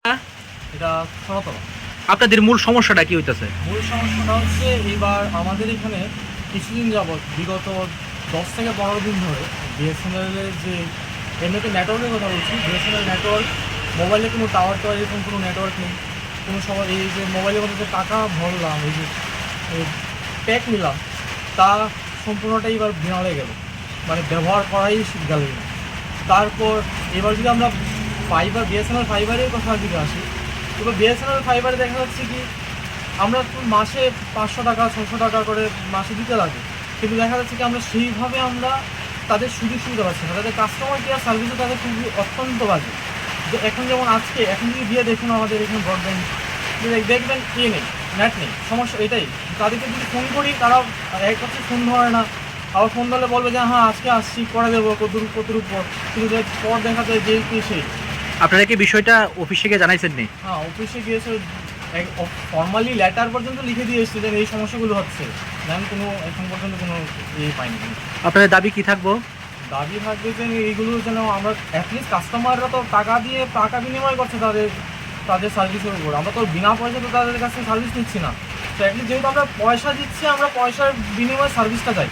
এটা সনাতন। আপনাদের মূল সমস্যাটা কি হইতেছে? মূল সমস্যাটা হচ্ছে এবার আমাদের এখানে কিছুদিন যাবৎ বিগত 10 থেকে 15 দিন ধরে বিএসএনএলের যে এমনিতে নেটওয়ার্কের কথা বলছি, বিএসএনএল নেটওয়ার্ক মোবাইলে কোনো টাওয়ার এরকম কোনো নেটওয়ার্ক নেই। কোনো সময় এই যে মোবাইলের মধ্যে যে টাকা ভরলাম, এই যে প্যাক নিলাম, তা সম্পূর্ণটাই এবার বিনা হয়ে গেল, মানে ব্যবহার করাই গেল না। তারপর এবার যদি আমরা ফাইবার বিএসএনএল ফাইবারের কথা যদি আসি, এবার বিএসএনএল ফাইবারে দেখা যাচ্ছে কি আমরা মাসে 500 টাকা 600 টাকা করে মাসে দিতে লাগে, কিন্তু দেখা যাচ্ছে কি আমরা সেইভাবে আমরা তাদের সুযোগ সুবিধা পাচ্ছি না। তাদের কাস্টমার কেয়ার সার্ভিসও তাদের খুবই অত্যন্ত বাজে। যে এখন যেমন এখন যদি দিয়ে দেখুন আমাদের এখানে ব্রডব্যান্ড দেখবেন নেই, নেট নেই, সমস্যা এটাই। তাদেরকে যদি ফোন করি তারা এক হচ্ছে ফোন ধরে না, আবার ফোন ধরলে বলবে যে হ্যাঁ আজকে আসছি করে দেবো কতটুকু পর, কিন্তু পর দেখা যায় যে সেই। আপনারা কি বিষয়টা অফিসে গিয়ে জানাইছেন নি? হ্যাঁ, অফিসে গিয়েছে, ফর্মালি লেটার পর্যন্ত লিখে দিয়ে এসেছে যে এই সমস্যাগুলো হচ্ছে, দেন কোনো এখন পর্যন্ত কোনো পাইনি। আপনাদের দাবি কি থাকবো? দাবি থাকবে যে এইগুলো যেন আমরা অ্যাটলিস্ট কাস্টমাররা তো টাকা বিনিময় করছে তাদের সার্ভিসের উপর, আমরা তো বিনা পয়সা তো তাদের কাছে সার্ভিস নিচ্ছি না। তো অ্যাটলিস্ট যেহেতু আমরা পয়সা দিচ্ছি, আমরা পয়সার বিনিময়ে সার্ভিসটা চাই।